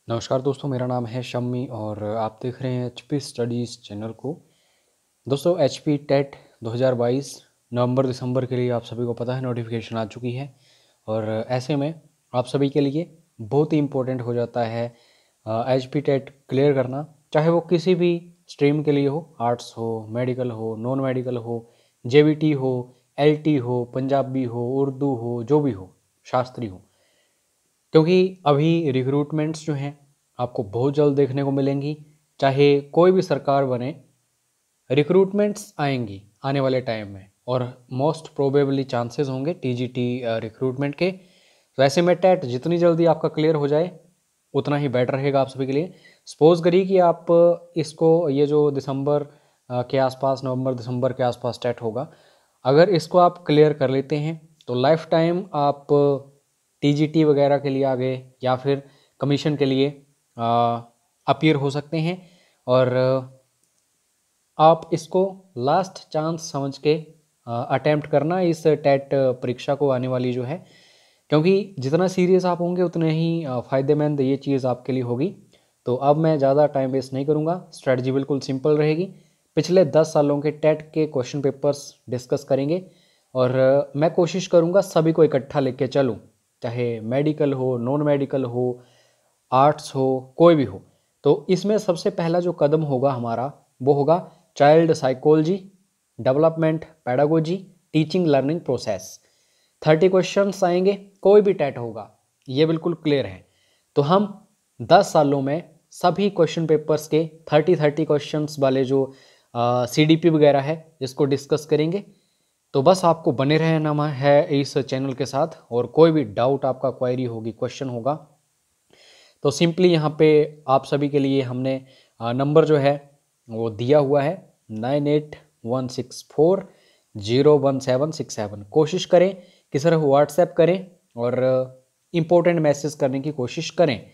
नमस्कार दोस्तों, मेरा नाम है शम्मी और आप देख रहे हैं एचपी स्टडीज़ चैनल को। दोस्तों, एचपी टेट 2022 नवंबर दिसंबर के लिए आप सभी को पता है नोटिफिकेशन आ चुकी है और ऐसे में आप सभी के लिए बहुत ही इम्पोर्टेंट हो जाता है एचपी टेट क्लियर करना, चाहे वो किसी भी स्ट्रीम के लिए हो, आर्ट्स हो, मेडिकल हो, नॉन मेडिकल हो, जेवीटी हो, एलटी हो, पंजाबी हो, उर्दू हो, जो भी हो, शास्त्री हो। क्योंकि अभी रिक्रूटमेंट्स जो हैं आपको बहुत जल्द देखने को मिलेंगी। चाहे कोई भी सरकार बने, रिक्रूटमेंट्स आएंगी आने वाले टाइम में और मोस्ट प्रोबेबली चांसेस होंगे टीजीटी रिक्रूटमेंट के। तो ऐसे में टेट जितनी जल्दी आपका क्लियर हो जाए उतना ही बेटर रहेगा आप सभी के लिए। सपोज करिए कि आप इसको, ये जो दिसंबर के आसपास, नवंबर दिसंबर के आसपास टेट होगा, अगर इसको आप क्लियर कर लेते हैं तो लाइफ टाइम आप टीजीटी वगैरह के लिए आगे या फिर कमीशन के लिए अपीयर हो सकते हैं। और आप इसको लास्ट चांस समझ के अटेम्प्ट करना इस टेट परीक्षा को आने वाली जो है, क्योंकि जितना सीरियस आप होंगे उतने ही फ़ायदेमंद ये चीज़ आपके लिए होगी। तो अब मैं ज़्यादा टाइम वेस्ट नहीं करूँगा, स्ट्रेटजी बिल्कुल सिंपल रहेगी। पिछले 10 सालों के टेट के क्वेश्चन पेपर्स डिस्कस करेंगे और मैं कोशिश करूँगा सभी को इकट्ठा लेके चलूँ, चाहे मेडिकल हो, नॉन मेडिकल हो, आर्ट्स हो, कोई भी हो। तो इसमें सबसे पहला जो कदम होगा हमारा वो होगा child psychology, development, pedagogy, teaching learning process. 30 questions आएंगे, कोई भी टेट होगा, ये बिल्कुल क्लियर है। तो हम 10 सालों में सभी क्वेश्चन पेपर्स के 30 क्वेश्चंस वाले जो सीडीपी वगैरह है इसको डिस्कस करेंगे। तो बस आपको बने रहना है इस चैनल के साथ, और कोई भी डाउट आपका, क्वेरी होगी, क्वेश्चन होगा, तो सिंपली यहाँ पे आप सभी के लिए हमने नंबर जो है वो दिया हुआ है 9816401767। कोशिश करें कि सर व्हाट्सएप करें और इम्पोर्टेंट मैसेज करने की कोशिश करें।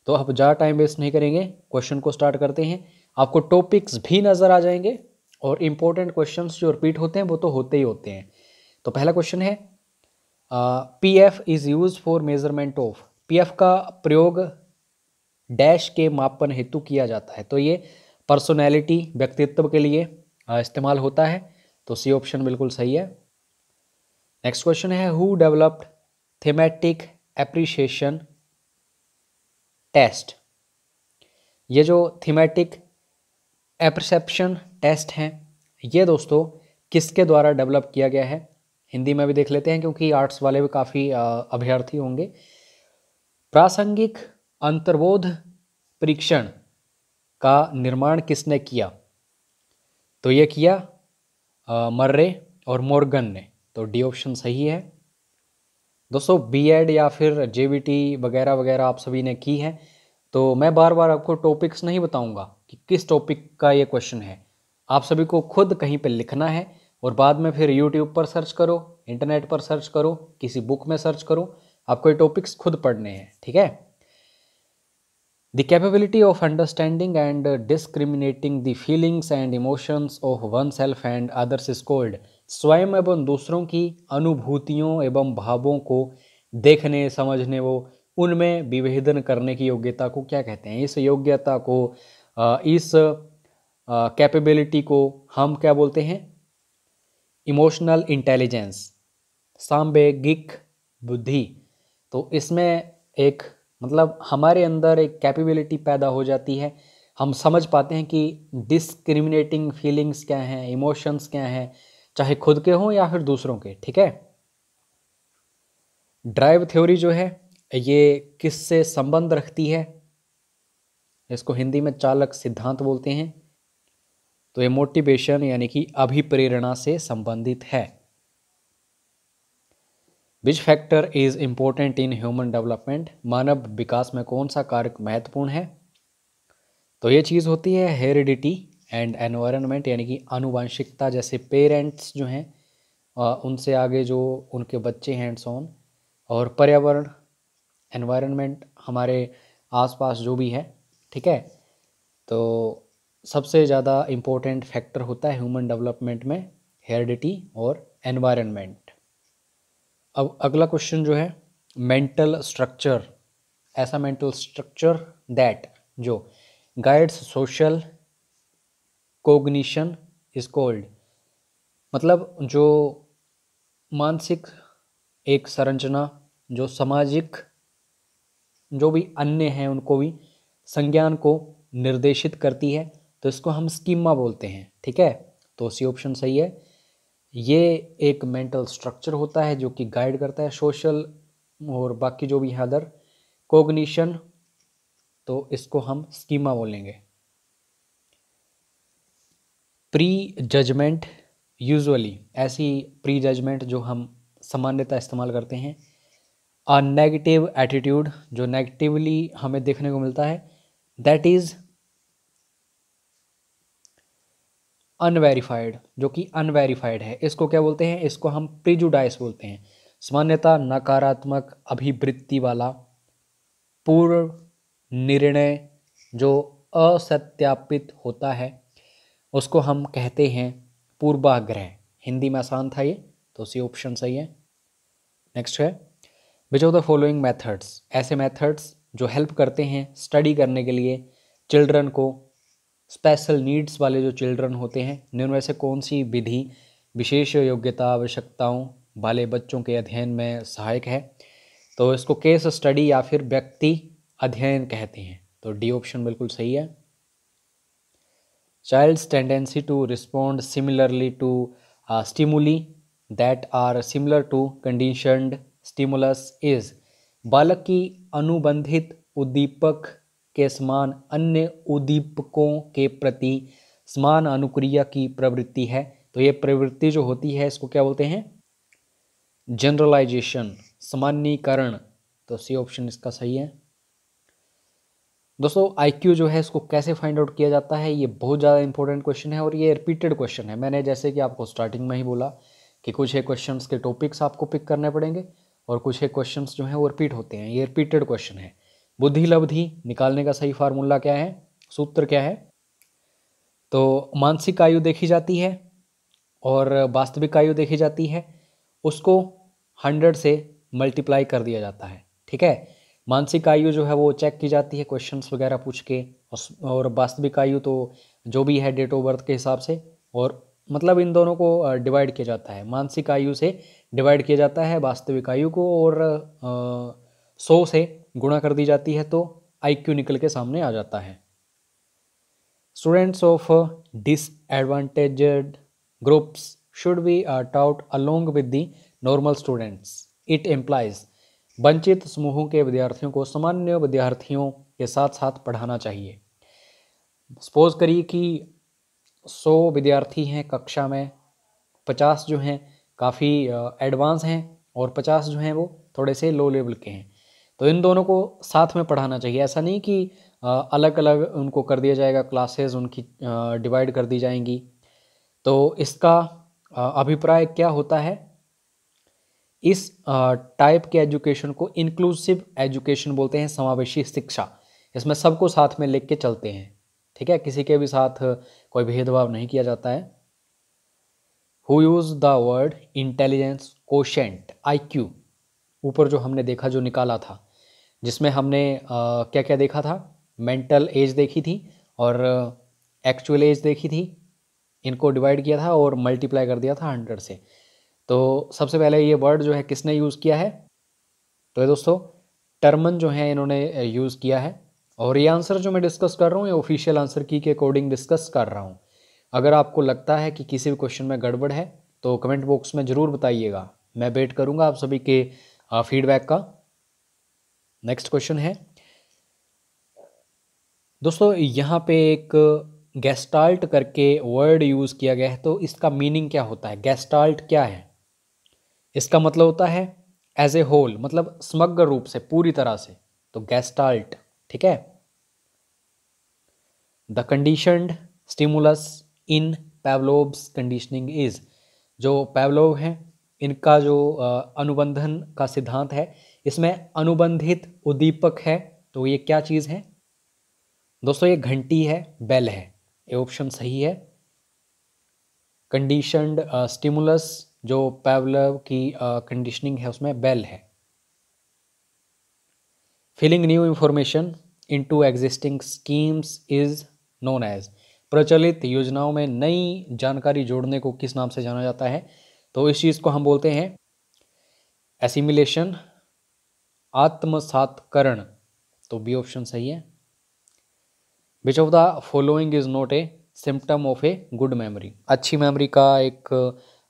तो आप ज़्यादा टाइम वेस्ट नहीं करेंगे, क्वेश्चन को स्टार्ट करते हैं। आपको टॉपिक्स भी नज़र आ जाएंगे और इम्पोर्टेंट क्वेश्चंस जो रिपीट होते हैं वो तो होते ही होते हैं। तो पहला क्वेश्चन है, P F is use for measurement of. P F का प्रयोग डैश के मापन हेतु किया जाता है। तो ये पर्सनैलिटी, व्यक्तित्व के लिए इस्तेमाल होता है। तो सी ऑप्शन बिल्कुल सही है। नेक्स्ट क्वेश्चन है, who developed thematic appreciation test. ये जो थीमेटिक एप्रिसेप्शन टेस्ट हैं, ये दोस्तों किसके द्वारा डेवलप किया गया है? हिंदी में भी देख लेते हैं क्योंकि आर्ट्स वाले भी काफ़ी अभ्यर्थी होंगे। प्रासंगिक अंतर्बोध परीक्षण का निर्माण किसने किया? तो ये किया मर्रे और मॉर्गन ने। तो डी ऑप्शन सही है। दोस्तों, बीएड या फिर जेवीटी वगैरह वगैरह आप सभी ने की है, तो मैं बार बार आपको टॉपिक्स नहीं बताऊंगा कि किस टॉपिक का ये क्वेश्चन है। आप सभी को खुद कहीं पे लिखना है और बाद में फिर यूट्यूब पर सर्च करो, इंटरनेट पर सर्च करो, किसी बुक में सर्च करो, आपको ये टॉपिक्स खुद पढ़ने हैं, ठीक है। The capability of understanding and discriminating the feelings and emotions of oneself and others is called। स्वयं एवं दूसरों की अनुभूतियों एवं भावों को देखने, समझने, वो उनमें विभेदन करने की योग्यता को क्या कहते हैं? इस योग्यता को, इस कैपेबिलिटी को हम क्या बोलते हैं? इमोशनल इंटेलिजेंस, सांवेगिक बुद्धि। तो इसमें एक, मतलब हमारे अंदर एक कैपेबिलिटी पैदा हो जाती है, हम समझ पाते हैं कि डिस्क्रिमिनेटिंग फीलिंग्स क्या हैं, इमोशंस क्या हैं, चाहे खुद के हों या फिर दूसरों के, ठीक है। ड्राइव थ्योरी जो है ये किससे संबंध रखती है? इसको हिंदी में चालक सिद्धांत बोलते हैं। तो ये मोटिवेशन यानी कि अभिप्रेरणा से संबंधित है। Which factor is important in human development. मानव विकास में कौन सा कारक महत्वपूर्ण है? तो ये चीज़ होती है हेरिडिटी एंड एनवायरनमेंट, यानी कि आनुवंशिकता। जैसे पेरेंट्स जो हैं उनसे आगे जो उनके बच्चे हैं, एंड ऑन, और पर्यावरण, एनवायरनमेंट, हमारे आसपास जो भी है, ठीक है। तो सबसे ज़्यादा इम्पोर्टेंट फैक्टर होता है ह्यूमन डेवलपमेंट में हेरिडिटी और एनवायरनमेंट। अब अगला क्वेश्चन जो है, मेंटल स्ट्रक्चर ऐसा मेंटल स्ट्रक्चर दैट जो guides social cognition is called, मतलब जो मानसिक एक संरचना जो सामाजिक जो भी अन्य हैं उनको भी संज्ञान को निर्देशित करती है, तो इसको हम स्कीमा बोलते हैं। ठीक है, तो सी ऑप्शन सही है। ये एक मेंटल स्ट्रक्चर होता है जो कि गाइड करता है सोशल और बाकी जो भी है अदर कोग्निशन, तो इसको हम स्कीमा बोलेंगे। प्री जजमेंट, यूजुअली ऐसी प्री जजमेंट जो हम सामान्यतः इस्तेमाल करते हैं। अ नेगेटिव एटीट्यूड, जो नेगेटिवली हमें देखने को मिलता है, दैट इज अनवेरीफाइड, जो कि अनवेरीफाइड है, इसको क्या बोलते हैं? इसको हम प्रिजुडाइस बोलते हैं। सामान्यतः नकारात्मक अभिवृत्ति वाला पूर्व निर्णय जो असत्यापित होता है उसको हम कहते हैं पूर्वाग्रह। हिंदी में आसान था ये, तो सी ऑप्शन सही है। नेक्स्ट है, which of the following methods, ऐसे मेथड्स जो हेल्प करते हैं स्टडी करने के लिए चिल्ड्रन को, स्पेशल नीड्स वाले जो चिल्ड्रन होते हैं, निम्न में से कौन सी विधि विशेष योग्यता आवश्यकताओं वाले बच्चों के अध्ययन में सहायक है? तो इसको केस स्टडी या फिर व्यक्ति अध्ययन कहते हैं, तो डी ऑप्शन बिल्कुल सही है। Child's tendency to respond similarly to stimuli that are similar to conditioned stimulus is, बालक की अनुबंधित उद्दीपक के समान अन्य उद्दीपकों के प्रति समान अनुक्रिया की प्रवृत्ति है। तो ये प्रवृत्ति जो होती है इसको क्या बोलते हैं? जनरलाइजेशन, सामान्यीकरण, तो सी ऑप्शन इसका सही है। दोस्तों आईक्यू जो है इसको कैसे फाइंड आउट किया जाता है, ये बहुत ज़्यादा इंपॉर्टेंट क्वेश्चन है और ये रिपीटेड क्वेश्चन है। मैंने जैसे कि आपको स्टार्टिंग में ही बोला कि कुछ एक क्वेश्चंस के टॉपिक्स आपको पिक करने पड़ेंगे और कुछ एक क्वेश्चंस जो हैं वो रिपीट होते हैं, ये रिपीटेड क्वेश्चन है। बुद्धि लब्धि निकालने का सही फार्मूला क्या है, सूत्र क्या है? तो मानसिक आयु देखी जाती है और वास्तविक आयु देखी जाती है, उसको 100 से मल्टीप्लाई कर दिया जाता है। ठीक है, मानसिक आयु जो है वो चेक की जाती है क्वेश्चंस वगैरह पूछ के, और वास्तविक आयु तो जो भी है डेट ऑफ बर्थ के हिसाब से, और मतलब इन दोनों को डिवाइड किया जाता है। मानसिक आयु से डिवाइड किया जाता है वास्तविक आयु को, और 100 से गुणा कर दी जाती है, तो आईक्यू निकल के सामने आ जाता है। Students of disadvantaged groups should be taught along with the normal students. It implies वंचित समूहों के विद्यार्थियों को सामान्य विद्यार्थियों के साथ साथ पढ़ाना चाहिए। सपोज करिए कि 100 विद्यार्थी हैं कक्षा में, 50 जो हैं काफ़ी एडवांस हैं और 50 जो हैं वो थोड़े से लो लेवल के हैं, तो इन दोनों को साथ में पढ़ाना चाहिए। ऐसा नहीं कि अलग अलग उनको कर दिया जाएगा, क्लासेस उनकी डिवाइड कर दी जाएंगी। तो इसका अभिप्राय क्या होता है? इस टाइप के एजुकेशन को इंक्लूसिव एजुकेशन बोलते हैं, समावेशी शिक्षा। इसमें सबको साथ में लेके चलते हैं। ठीक है, किसी के भी साथ कोई भेदभाव नहीं किया जाता है। Who use the word intelligence quotient, IQ, ऊपर जो हमने देखा जो निकाला था, जिसमें हमने क्या क्या देखा था? मेंटल एज देखी थी और एक्चुअल एज देखी थी, इनको डिवाइड किया था और मल्टीप्लाई कर दिया था 100 से। तो सबसे पहले ये वर्ड जो है किसने यूज़ किया है? तो ये दोस्तों टर्मन जो है इन्होंने यूज़ किया है, और ये आंसर जो मैं डिस्कस कर रहा हूँ ये ऑफिशियल आंसर की के अकॉर्डिंग डिस्कस कर रहा हूँ। अगर आपको लगता है कि किसी भी क्वेश्चन में गड़बड़ है तो कमेंट बॉक्स में ज़रूर बताइएगा, मैं वेट करूँगा आप सभी के फीडबैक का। नेक्स्ट क्वेश्चन है दोस्तों, यहाँ पे एक गेस्टाल्ट करके वर्ड यूज़ किया गया है, तो इसका मीनिंग क्या होता है? गेस्टाल्ट क्या है? इसका मतलब होता है एज ए होल, मतलब समग्र रूप से, पूरी तरह से, तो गेस्टाल्ट। ठीक है, the conditioned stimulus in Pavlov's conditioning is, जो पैवलोव हैं इनका जो अनुबंधन का सिद्धांत है, इसमें अनुबंधित उद्दीपक है, तो ये क्या चीज़ है दोस्तों? ये घंटी है, बेल है, ये ऑप्शन सही है। कंडीशनड स्टिमुलस जो पैवलोव की कंडीशनिंग है उसमें बेल है। Filling new information into existing schemes is known as. प्रचलित योजनाओं में नई जानकारी जोड़ने को किस नाम से जाना जाता है? तो इस चीज़ को हम बोलते हैं एसिमिलेशन, आत्मसातकरण। तो बी ऑप्शन सही है। Which of the following is not a symptom of a good memory. अच्छी मेमोरी का एक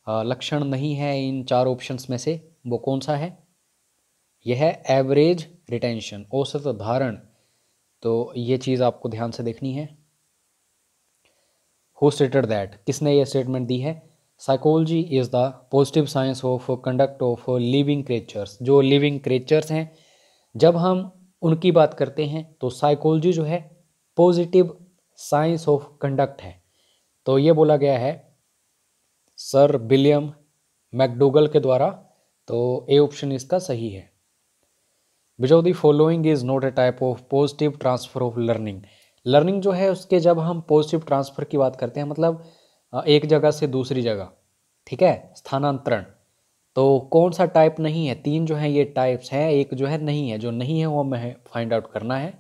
लक्षण नहीं है इन चार ऑप्शंस में से, वो कौन सा है? यह है एवरेज रिटेंशन, औसत धारण। तो ये चीज़ आपको ध्यान से देखनी है। हु स्टेटेड दैट, किसने ये स्टेटमेंट दी है? Psychology is the positive science of conduct of living creatures. जो लिविंग क्रिएचर्स हैं, जब हम उनकी बात करते हैं तो साइकोलॉजी जो है पॉजिटिव साइंस ऑफ कंडक्ट है। तो ये बोला गया है सर विलियम मैकडोगल के द्वारा। तो ए ऑप्शन इसका सही है। Which of the following is not a type of positive transfer of learning. Learning जो है उसके जब हम पॉजिटिव ट्रांसफर की बात करते हैं, मतलब एक जगह से दूसरी जगह, ठीक है, स्थानांतरण, तो कौन सा टाइप नहीं है? तीन जो है ये टाइप्स हैं, एक जो है नहीं है। जो नहीं है वो हमें फाइंड आउट करना है।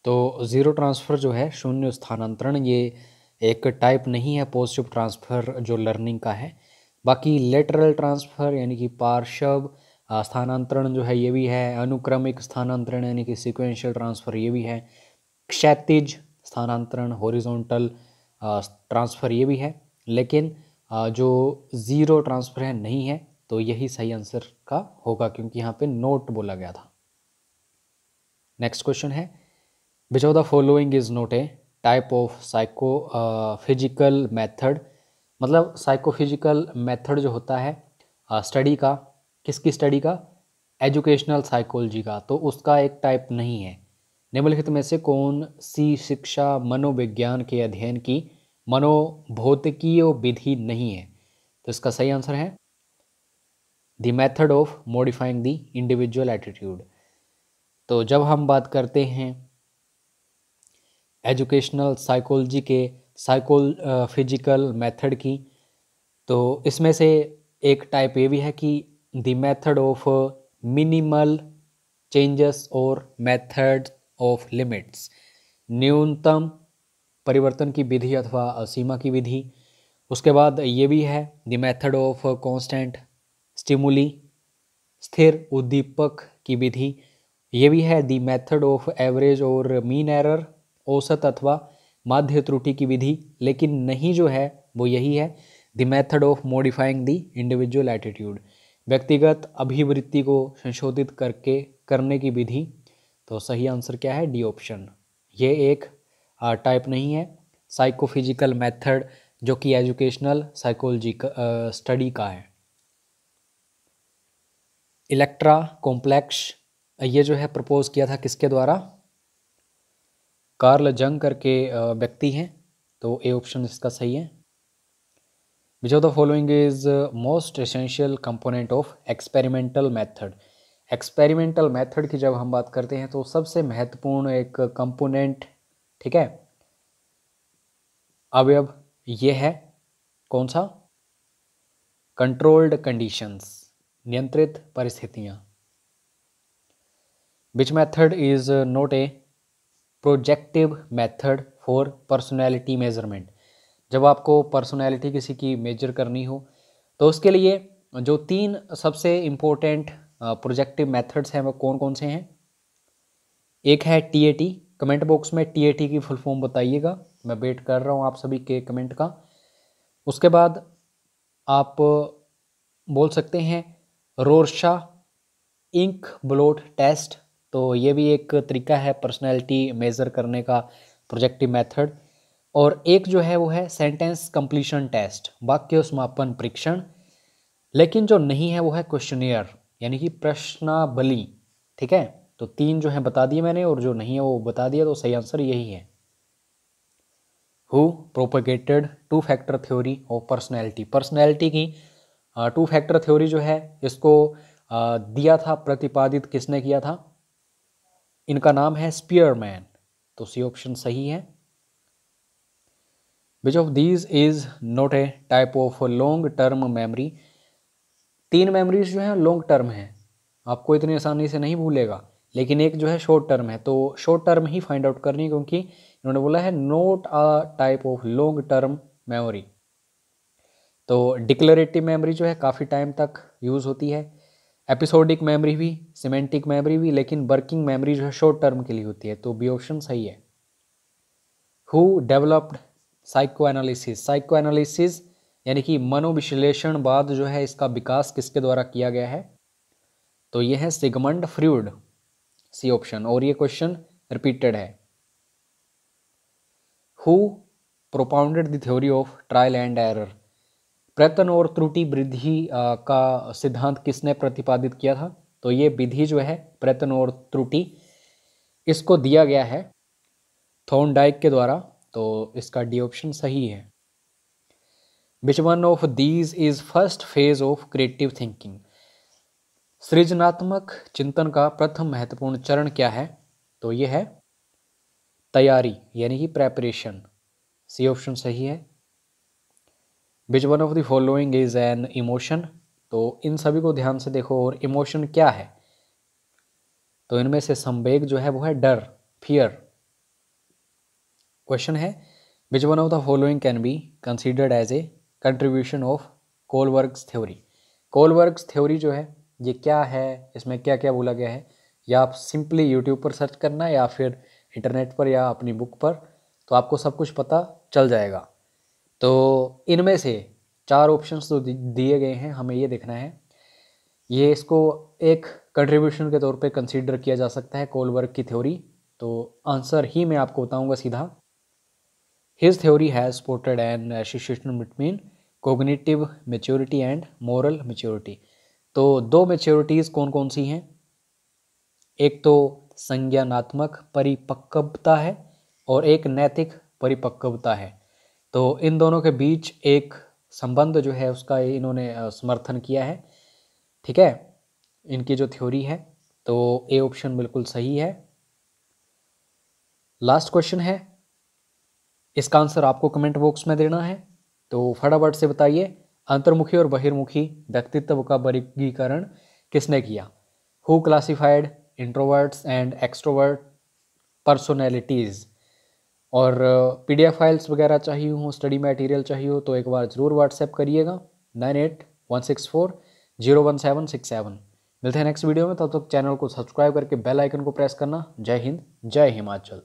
तो ज़ीरो ट्रांसफ़र जो है, शून्य स्थानांतरण, ये एक टाइप नहीं है पॉजिटिव ट्रांसफ़र जो लर्निंग का है। बाकी लेटरल ट्रांसफ़र यानी कि पार्श्व स्थानांतरण जो है ये भी है। अनुक्रमिक स्थानांतरण यानी कि सीक्वेंशियल ट्रांसफ़र ये भी है। क्षैतिज स्थानांतरण हॉरिजॉन्टल ट्रांसफ़र ये भी है। लेकिन जो ज़ीरो ट्रांसफ़र है नहीं है, तो यही सही आंसर का होगा क्योंकि यहाँ पे नोट बोला गया था। नेक्स्ट क्वेश्चन है which of the following is not a type of psychophysical method. मतलब साइकोफिजिकल मेथड जो होता है स्टडी का, किसकी स्टडी का? एजुकेशनल साइकोलॉजी का, तो उसका एक टाइप नहीं है। निम्नलिखित में से कौन सी शिक्षा मनोविज्ञान के अध्ययन की मनोभौतिकीय विधि नहीं है? तो इसका सही आंसर है the method of modifying the individual attitude. तो जब हम बात करते हैं एजुकेशनल साइकोलॉजी के फिजिकल मेथड की, तो इसमें से एक टाइप ये भी है कि the method of minimal changes और मेथड ऑफ लिमिट्स, न्यूनतम परिवर्तन की विधि अथवा सीमा की विधि। उसके बाद ये भी है the method of constant stimuli, स्थिर उद्दीपक की विधि। ये भी है द मेथड ऑफ एवरेज और मीन एरर, औसत अथवा माध्य त्रुटि की विधि। लेकिन नहीं जो है वो यही है the method of modifying the individual attitude, व्यक्तिगत अभिवृत्ति को संशोधित करने की विधि। तो सही आंसर क्या है? D option. ये एक टाइप नहीं है साइकोफिजिकल मेथड जो कि एजुकेशनल साइकोलॉजी स्टडी का है। इलेक्ट्रा कॉम्प्लेक्स ये जो है प्रपोज किया था किसके द्वारा? कार्ल जंग करके व्यक्ति हैं। तो ए ऑप्शन इसका सही है। Which of the following is most essential component of experimental method. Experimental method की जब हम बात करते हैं तो सबसे महत्वपूर्ण एक कंपोनेंट, ठीक है, अवयव ये है कौन सा? कंट्रोल्ड कंडीशंस, नियंत्रित परिस्थितियां। Which method is not a projective method for personality measurement. जब आपको पर्सनैलिटी किसी की मेजर करनी हो तो उसके लिए जो तीन सबसे इम्पोर्टेंट प्रोजेक्टिव मेथड्स हैं वो कौन कौन से हैं? एक है TAT। कमेंट बॉक्स में TAT की फुल फॉर्म बताइएगा, मैं वेट कर रहा हूँ आप सभी के कमेंट का। उसके बाद आप बोल सकते हैं रोरशा इंक ब्लॉट टेस्ट। तो ये भी एक तरीका है पर्सनैलिटी मेज़र करने का, प्रोजेक्टिव मेथड। और एक जो है वो है सेंटेंस कंप्लीशन टेस्ट, वाक्य समापन परीक्षण। लेकिन जो नहीं है वो है क्वेश्चनियर यानी कि प्रश्नावली, ठीक है। तो तीन जो है बता दिए मैंने और जो नहीं है वो बता दिया, तो सही आंसर यही है। Who propagated two factor theory of personality. Personality की टू फैक्टर थ्योरी जो है इसको दिया था, प्रतिपादित किसने किया था? इनका नाम है स्पीयरमैन। तो सी ऑप्शन सही है। Which of these is not a type of long term memory. तीन मेमोरीज जो है लॉन्ग टर्म है, आपको इतनी आसानी से नहीं भूलेगा। लेकिन एक जो है शॉर्ट टर्म है, तो शॉर्ट टर्म ही फाइंड आउट करनी है, क्योंकि इन्होंने बोला है note a type of long term memory. तो डिक्लेरेटिव मेमोरी जो है काफ़ी टाइम तक यूज़ होती है, एपिसोडिक मेमोरी भी, सिमेंटिक मेमोरी भी, लेकिन वर्किंग मेमोरी जो है शॉर्ट टर्म के लिए होती है। तो बी ऑप्शन सही है। Who developed psycho analysis, psycho analysis यानी कि मनोविश्लेषणवाद जो है इसका विकास किसके द्वारा किया गया है? तो ये है सिगमंड फ्रूड, सी ऑप्शन। और ये क्वेश्चन रिपीटेड है। Who propounded the theory of trial and error, प्रयत्न और त्रुटि वृद्धि का सिद्धांत किसने प्रतिपादित किया था? तो ये विधि जो है प्रयत्न और त्रुटि, इसको दिया गया है थॉर्नडाइक के द्वारा। तो इसका डी ऑप्शन सही है। Which one of these is first phase of creative thinking, सृजनात्मक चिंतन का प्रथम महत्वपूर्ण चरण क्या है? तो ये है तैयारी यानी कि प्रेपरेशन, सी ऑप्शन सही है। Which one of the following is an emotion, तो इन सभी को ध्यान से देखो। और इमोशन क्या है? तो इनमें से संवेग जो है वो है डर, फियर। क्वेश्चन है which one of the following can be considered as a contribution of Kohlberg's theory. Kohlberg's theory जो है ये क्या है, इसमें क्या क्या बोला गया है, या आप सिंपली यूट्यूब पर सर्च करना या फिर इंटरनेट पर या अपनी बुक पर, तो आपको सब कुछ पता चल जाएगा। तो इनमें से 4 ऑप्शंस तो दिए गए हैं, हमें ये देखना है। ये इसको एक कंट्रीब्यूशन के तौर पे कंसीडर किया जा सकता है कोलबर्ग की थ्योरी। तो आंसर ही मैं आपको बताऊंगा सीधा। His theory has supported an association between cognitive maturity and moral maturity. तो 2 मेच्योरिटीज़ कौन कौन सी हैं? एक तो संज्ञानात्मक परिपक्वता है और एक नैतिक परिपक्वता है। तो इन दोनों के बीच एक संबंध जो है उसका इन्होंने समर्थन किया है। ठीक है, इनकी जो थ्योरी है। तो ए ऑप्शन बिल्कुल सही है। लास्ट क्वेश्चन है, इसका आंसर आपको कमेंट बॉक्स में देना है। तो फटाफट से बताइए, अंतर्मुखी और बहिर्मुखी व्यक्तित्व का वर्गीकरण किसने किया? Who classified introverts and extrovert personalities. और PDF फाइल्स वगैरह चाहिए हो, स्टडी मटेरियल चाहिए हो, तो एक बार ज़रूर व्हाट्सएप करिएगा 9816401767। मिलते हैं नेक्स्ट वीडियो में, तब तक चैनल को सब्सक्राइब करके बेल आइकन को प्रेस करना। जय हिंद, जय हिमाचल।